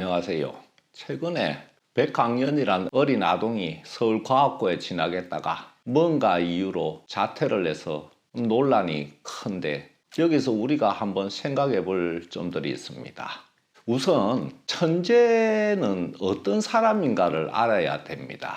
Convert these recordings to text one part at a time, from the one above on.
안녕하세요. 최근에 백강연이란 어린 아동이 서울과학고에 진학했다가 뭔가 이유로 자퇴를 해서 논란이 큰데 여기서 우리가 한번 생각해 볼 점들이 있습니다. 우선 천재는 어떤 사람인가를 알아야 됩니다.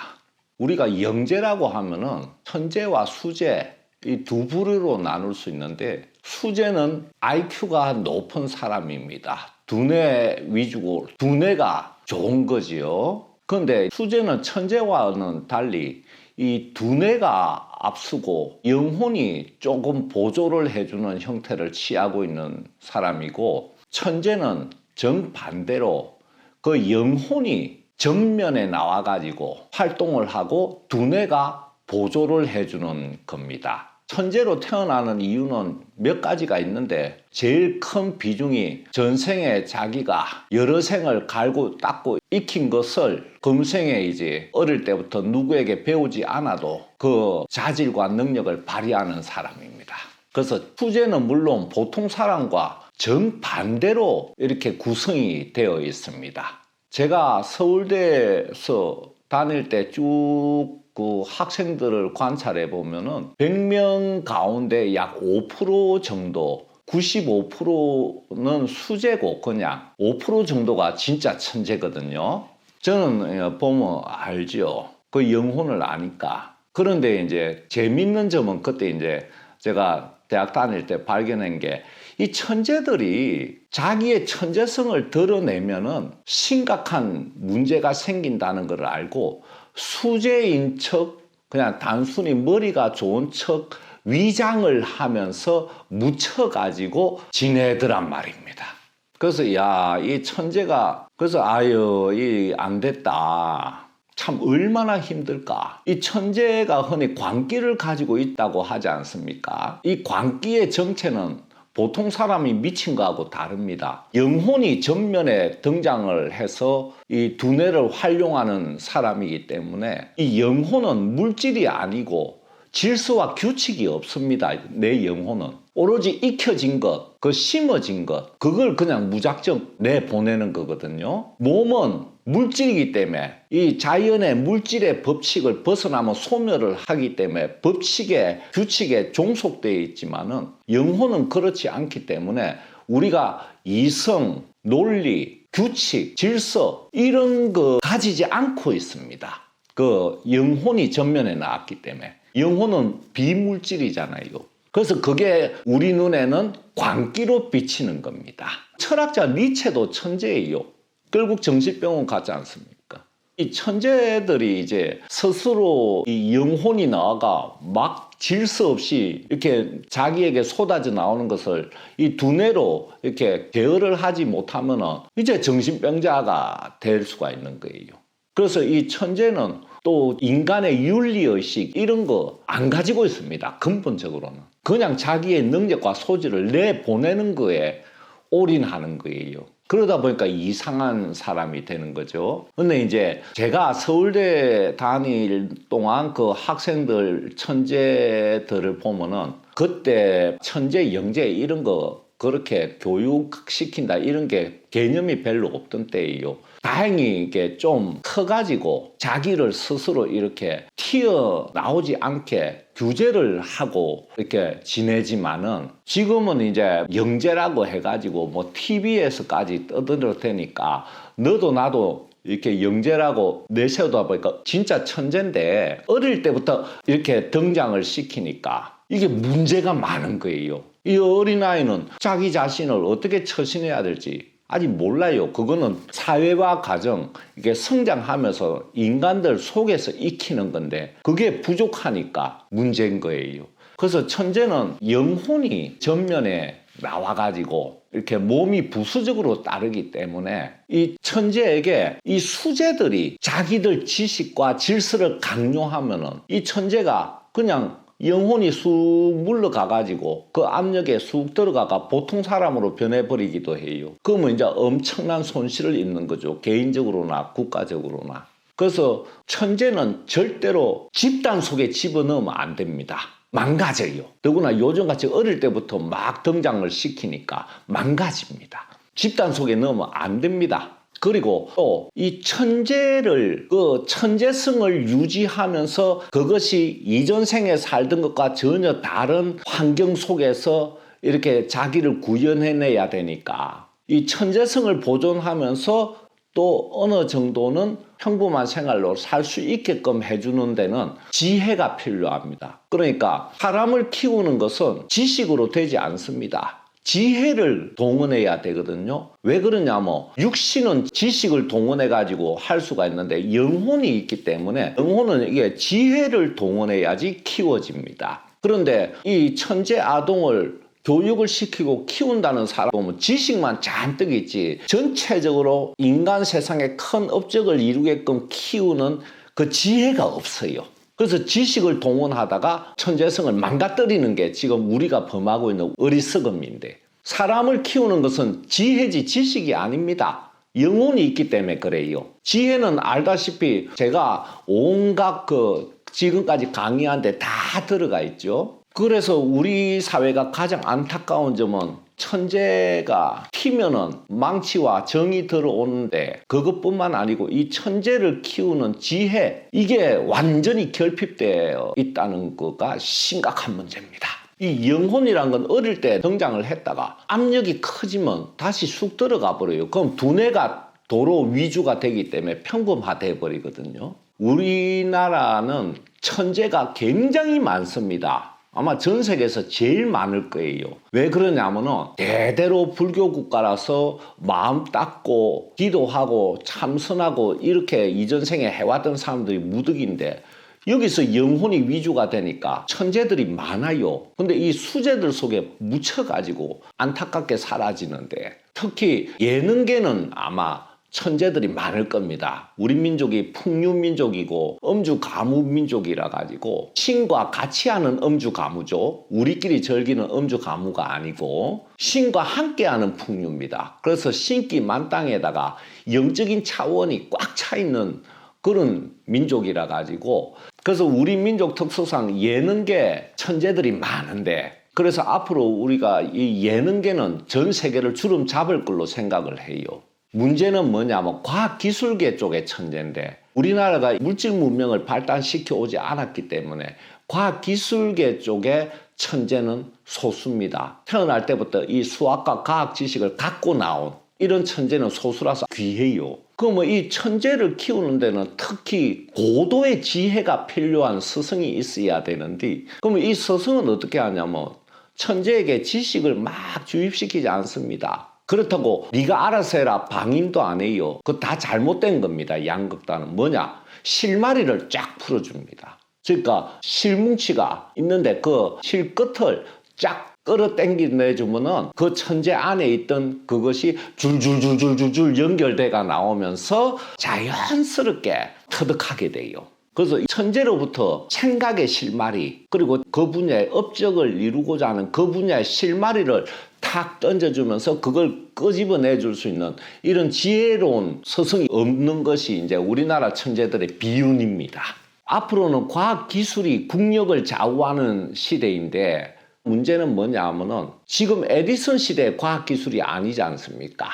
우리가 영재라고 하면은 천재와 수재 이 두 부류로 나눌 수 있는데 수재는 IQ가 높은 사람입니다. 두뇌 위주고 두뇌가 좋은 거지요. 그런데 수재는 천재와는 달리 이 두뇌가 앞서고 영혼이 조금 보조를 해주는 형태를 취하고 있는 사람이고, 천재는 정반대로 그 영혼이 전면에 나와가지고 활동을 하고 두뇌가 보조를 해주는 겁니다. 천재로 태어나는 이유는 몇 가지가 있는데 제일 큰 비중이 전생에 자기가 여러 생을 갈고 닦고 익힌 것을 금생에 이제 어릴 때부터 누구에게 배우지 않아도 그 자질과 능력을 발휘하는 사람입니다. 그래서 수재는 물론 보통 사람과 정반대로 이렇게 구성이 되어 있습니다. 제가 서울대에서 다닐 때쭉 그 학생들을 관찰해 보면은 100명 가운데 약 5% 정도, 95%는 수재고 그냥 5% 정도가 진짜 천재거든요. 저는 보면 알죠. 그 영혼을 아니까. 그런데 이제 재밌는 점은 그때 이제 제가 대학 다닐 때 발견한 게 이 천재들이 자기의 천재성을 드러내면은 심각한 문제가 생긴다는 걸 알고 수재인 척 그냥 단순히 머리가 좋은 척 위장을 하면서 묻혀가지고 지내더란 말입니다. 그래서 야, 이 천재가 그래서 아유 이 안 됐다. 참 얼마나 힘들까. 이 천재가 흔히 광기를 가지고 있다고 하지 않습니까? 이 광기의 정체는 보통 사람이 미친 거하고 다릅니다. 영혼이 전면에 등장을 해서 이 두뇌를 활용하는 사람이기 때문에 이 영혼은 물질이 아니고 질서와 규칙이 없습니다. 내 영혼은 오로지 익혀진 것, 그 심어진 것, 그걸 그냥 무작정 내보내는 거거든요. 몸은 물질이기 때문에 이 자연의 물질의 법칙을 벗어나면 소멸을 하기 때문에 법칙에 규칙에 종속되어 있지만은 영혼은 그렇지 않기 때문에 우리가 이성, 논리, 규칙, 질서 이런 거 가지지 않고 있습니다. 그 영혼이 전면에 나왔기 때문에 영혼은 비물질이잖아요. 그래서 그게 우리 눈에는 광기로 비치는 겁니다. 철학자 니체도 천재예요. 결국 정신병원 가지 않습니까? 이 천재들이 이제 스스로 이 영혼이 나와가 막 질서 없이 이렇게 자기에게 쏟아져 나오는 것을 이 두뇌로 이렇게 제어를 하지 못하면은 이제 정신병자가 될 수가 있는 거예요. 그래서 이 천재는 또 인간의 윤리의식 이런 거 안 가지고 있습니다. 근본적으로는. 그냥 자기의 능력과 소질을 내보내는 거에 올인하는 거예요. 그러다 보니까 이상한 사람이 되는 거죠. 근데 이제 제가 서울대 다닐 동안 그 학생들 천재들을 보면은 그때 천재, 영재 이런 거 그렇게 교육시킨다 이런 게 개념이 별로 없던 때예요. 다행히 이게 좀 커가지고 자기를 스스로 이렇게 튀어나오지 않게 규제를 하고 이렇게 지내지만은 지금은 이제 영재라고 해가지고 뭐 TV에서까지 떠들을 테니까 너도 나도 이렇게 영재라고 내세우다 보니까 진짜 천재인데 어릴 때부터 이렇게 등장을 시키니까 이게 문제가 많은 거예요. 이 어린아이는 자기 자신을 어떻게 처신해야 될지 아직 몰라요. 그거는 사회화 과정, 이게 성장하면서 인간들 속에서 익히는 건데 그게 부족하니까 문제인 거예요. 그래서 천재는 영혼이 전면에 나와가지고 이렇게 몸이 부수적으로 따르기 때문에 이 천재에게 이 수재들이 자기들 지식과 질서를 강요하면은 이 천재가 그냥 영혼이 쑥 물러가가지고 그 압력에 쑥 들어가가 보통 사람으로 변해버리기도 해요. 그러면 이제 엄청난 손실을 입는 거죠. 개인적으로나 국가적으로나. 그래서 천재는 절대로 집단 속에 집어넣으면 안 됩니다. 망가져요. 더구나 요즘같이 어릴 때부터 막 등장을 시키니까 망가집니다. 집단 속에 넣으면 안 됩니다. 그리고 또 이 천재를 그 천재성을 유지하면서 그것이 이전 생에 살던 것과 전혀 다른 환경 속에서 이렇게 자기를 구현해내야 되니까 이 천재성을 보존하면서 또 어느 정도는 평범한 생활로 살 수 있게끔 해주는 데는 지혜가 필요합니다. 그러니까 사람을 키우는 것은 지식으로 되지 않습니다. 지혜를 동원해야 되거든요. 왜 그러냐면 육신은 지식을 동원해 가지고 할 수가 있는데 영혼이 있기 때문에 영혼은 이게 지혜를 동원해야지 키워집니다. 그런데 이 천재 아동을 교육을 시키고 키운다는 사람 보면 지식만 잔뜩 있지 전체적으로 인간 세상에 큰 업적을 이루게끔 키우는 그 지혜가 없어요. 그래서 지식을 동원하다가 천재성을 망가뜨리는 게 지금 우리가 범하고 있는 어리석음인데, 사람을 키우는 것은 지혜지 지식이 아닙니다. 영혼이 있기 때문에 그래요. 지혜는 알다시피 제가 온갖 지금까지 강의한데 다 들어가 있죠. 그래서 우리 사회가 가장 안타까운 점은 천재가 튀면은 망치와 정이 들어오는데 그것뿐만 아니고 이 천재를 키우는 지혜, 이게 완전히 결핍되어 있다는 거가 심각한 문제입니다. 이 영혼이란 건 어릴 때 등장을 했다가 압력이 커지면 다시 쑥 들어가 버려요. 그럼 두뇌가 도로 위주가 되기 때문에 평범화돼 버리거든요. 우리나라는 천재가 굉장히 많습니다. 아마 전 세계에서 제일 많을 거예요. 왜 그러냐면은 대대로 불교 국가라서 마음 닦고 기도하고 참선하고 이렇게 이전 생에 해왔던 사람들이 무득인데 여기서 영혼이 위주가 되니까 천재들이 많아요. 근데 이 수재들 속에 묻혀가지고 안타깝게 사라지는데, 특히 예능계는 아마 천재들이 많을 겁니다. 우리 민족이 풍류민족이고 엄주가무민족이라 가지고 신과 같이 하는 엄주가무죠. 우리끼리 즐기는 엄주가무가 아니고 신과 함께하는 풍류입니다. 그래서 신기 만땅에다가 영적인 차원이 꽉 차 있는 그런 민족이라 가지고, 그래서 우리 민족 특수상 예능계 천재들이 많은데, 그래서 앞으로 우리가 이 예능계는 전 세계를 주름 잡을 걸로 생각을 해요. 문제는 뭐냐면 과학기술계 쪽의 천재인데 우리나라가 물질 문명을 발달시켜 오지 않았기 때문에 과학기술계 쪽의 천재는 소수입니다. 태어날 때부터 이 수학과 과학 지식을 갖고 나온 이런 천재는 소수라서 귀해요. 그러면 이 천재를 키우는 데는 특히 고도의 지혜가 필요한 스승이 있어야 되는데, 그러면 이 스승은 어떻게 하냐면 천재에게 지식을 막 주입시키지 않습니다. 그렇다고 네가 알아서 해라 방임도 안 해요. 그거 다 잘못된 겁니다. 양극단은 뭐냐? 실마리를 쫙 풀어줍니다. 그러니까 실뭉치가 있는데 그 실끝을 쫙 끌어당겨내주면은 그 천재 안에 있던 그것이 줄줄줄줄줄줄 연결돼가 나오면서 자연스럽게 터득하게 돼요. 그래서 천재로부터 생각의 실마리, 그리고 그 분야의 업적을 이루고자 하는 그 분야의 실마리를 탁 던져주면서 그걸 끄집어내 줄 수 있는 이런 지혜로운 스승이 없는 것이 이제 우리나라 천재들의 비운입니다. 앞으로는 과학기술이 국력을 좌우하는 시대인데, 문제는 뭐냐 하면은 지금 에디슨 시대의 과학기술이 아니지 않습니까?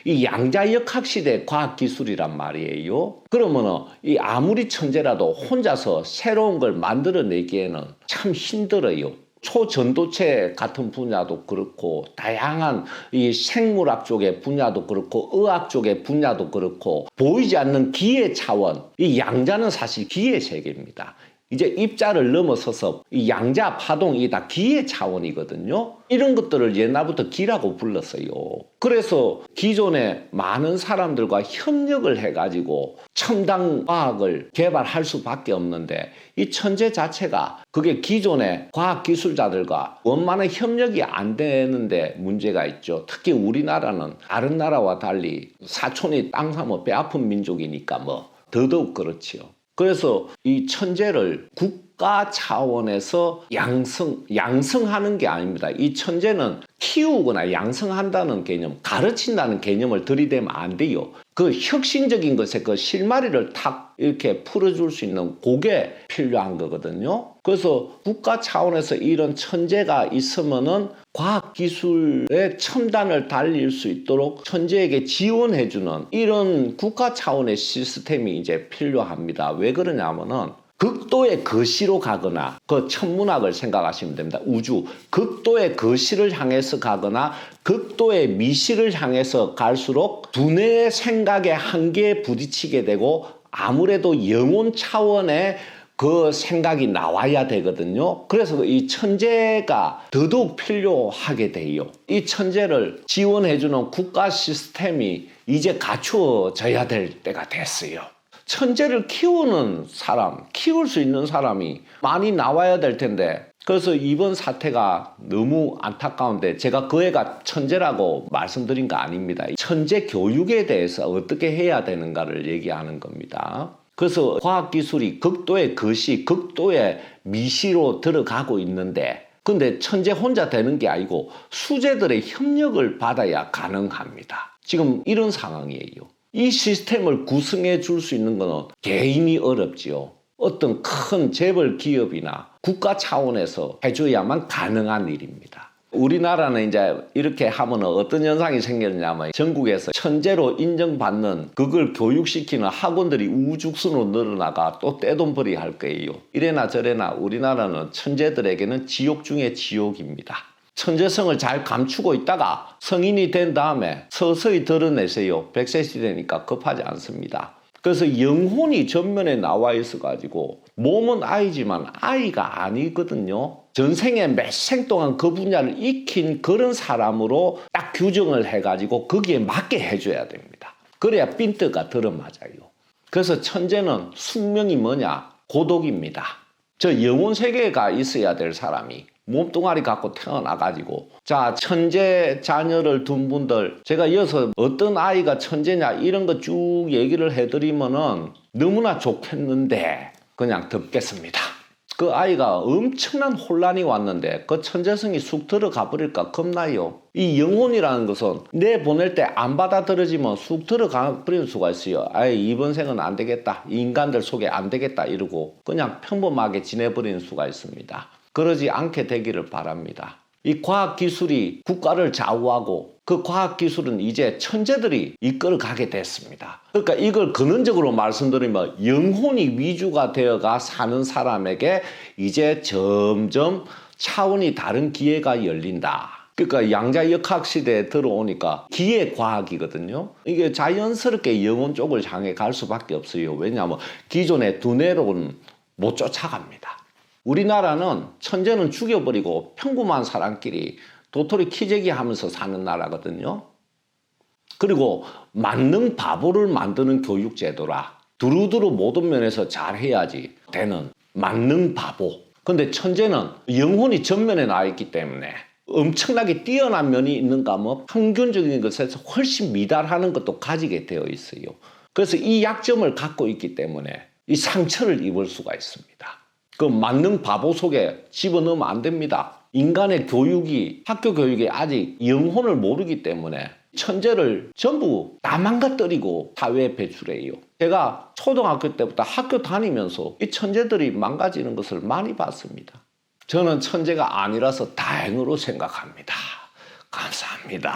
이 양자역학 시대의 과학기술이란 말이에요. 그러면은 이 아무리 천재라도 혼자서 새로운 걸 만들어내기에는 참 힘들어요. 초전도체 같은 분야도 그렇고 다양한 이 생물학 쪽의 분야도 그렇고 의학 쪽의 분야도 그렇고 보이지 않는 기의 차원, 이 양자는 사실 기의 세계입니다. 이제 입자를 넘어서서 이 양자 파동이 다 기의 차원이거든요. 이런 것들을 옛날부터 기라고 불렀어요. 그래서 기존에 많은 사람들과 협력을 해가지고 첨단 과학을 개발할 수밖에 없는데, 이 천재 자체가 그게 기존의 과학기술자들과 원만한 협력이 안 되는데 문제가 있죠. 특히 우리나라는 다른 나라와 달리 사촌이 땅 사면 배 아픈 민족이니까 뭐 더더욱 그렇지요. 그래서 이 천재를 국가 차원에서 양성하는 게 아닙니다. 이 천재는 키우거나 양성한다는 개념, 가르친다는 개념을 들이대면 안 돼요. 그 혁신적인 것에 그 실마리를 탁 이렇게 풀어줄 수 있는 그게 필요한 거거든요. 그래서 국가 차원에서 이런 천재가 있으면은 과학기술의 첨단을 달릴 수 있도록 천재에게 지원해주는 이런 국가 차원의 시스템이 이제 필요합니다. 왜 그러냐면은 극도의 거시로 가거나 그 천문학을 생각하시면 됩니다. 우주 극도의 거시를 향해서 가거나 극도의 미시를 향해서 갈수록 두뇌의 생각의 한계에 부딪히게 되고 아무래도 영혼 차원의 그 생각이 나와야 되거든요. 그래서 이 천재가 더더욱 필요하게 돼요. 이 천재를 지원해주는 국가 시스템이 이제 갖추어져야 될 때가 됐어요. 천재를 키우는 사람, 키울 수 있는 사람이 많이 나와야 될 텐데 그래서 이번 사태가 너무 안타까운데 제가 그 애가 천재라고 말씀드린 거 아닙니다. 천재 교육에 대해서 어떻게 해야 되는가를 얘기하는 겁니다. 그래서 과학기술이 극도의 거시, 극도의 미시로 들어가고 있는데 근데 천재 혼자 되는 게 아니고 수재들의 협력을 받아야 가능합니다. 지금 이런 상황이에요. 이 시스템을 구성해 줄 수 있는 것은 개인이 어렵지요. 어떤 큰 재벌 기업이나 국가 차원에서 해줘야만 가능한 일입니다. 우리나라는 이제 이렇게 하면 어떤 현상이 생겼냐면 전국에서 천재로 인정받는 그걸 교육시키는 학원들이 우죽순으로 늘어나가 또 떼돈벌이 할 거예요. 이래나 저래나 우리나라는 천재들에게는 지옥 중에 지옥입니다. 천재성을 잘 감추고 있다가 성인이 된 다음에 서서히 드러내세요. 100세 시대니까 급하지 않습니다. 그래서 영혼이 전면에 나와 있어가지고 몸은 아이지만 아이가 아니거든요. 전생에 몇 생 동안 그 분야를 익힌 그런 사람으로 딱 규정을 해가지고 거기에 맞게 해줘야 됩니다. 그래야 핀트가 들어맞아요. 그래서 천재는 숙명이 뭐냐? 고독입니다. 저 영혼 세계가 있어야 될 사람이 몸뚱아리 갖고 태어나가지고 자 천재 자녀를 둔 분들 제가 이어서 어떤 아이가 천재냐 이런 거 쭉 얘기를 해드리면은 너무나 좋겠는데 그냥 듣겠습니다. 그 아이가 엄청난 혼란이 왔는데 그 천재성이 쑥 들어가 버릴까 겁나요. 이 영혼이라는 것은 내보낼 때 안 받아들여지면 쑥 들어가 버릴 수가 있어요. 아이 이번 생은 안 되겠다. 인간들 속에 안 되겠다 이러고 그냥 평범하게 지내버리는 수가 있습니다. 그러지 않게 되기를 바랍니다. 이 과학기술이 국가를 좌우하고 그 과학기술은 이제 천재들이 이끌어가게 됐습니다. 그러니까 이걸 근원적으로 말씀드리면 영혼이 위주가 되어가 사는 사람에게 이제 점점 차원이 다른 기회가 열린다. 그러니까 양자역학 시대에 들어오니까 기계과학이거든요. 이게 자연스럽게 영혼 쪽을 향해 갈 수밖에 없어요. 왜냐하면 기존의 두뇌로는 못 쫓아갑니다. 우리나라는 천재는 죽여버리고 평범한 사람끼리 도토리 키재기 하면서 사는 나라거든요. 그리고 만능 바보를 만드는 교육제도라. 두루두루 모든 면에서 잘해야지 되는 만능 바보. 근데 천재는 영혼이 전면에 나와 있기 때문에 엄청나게 뛰어난 면이 있는가 하면 평균적인 것에서 훨씬 미달하는 것도 가지게 되어 있어요. 그래서 이 약점을 갖고 있기 때문에 이 상처를 입을 수가 있습니다. 그 만능 바보 속에 집어넣으면 안 됩니다. 인간의 교육이 학교 교육이 아직 영혼을 모르기 때문에 천재를 전부 다 망가뜨리고 사회에 배출해요. 제가 초등학교 때부터 학교 다니면서 이 천재들이 망가지는 것을 많이 봤습니다. 저는 천재가 아니라서 다행으로 생각합니다. 감사합니다.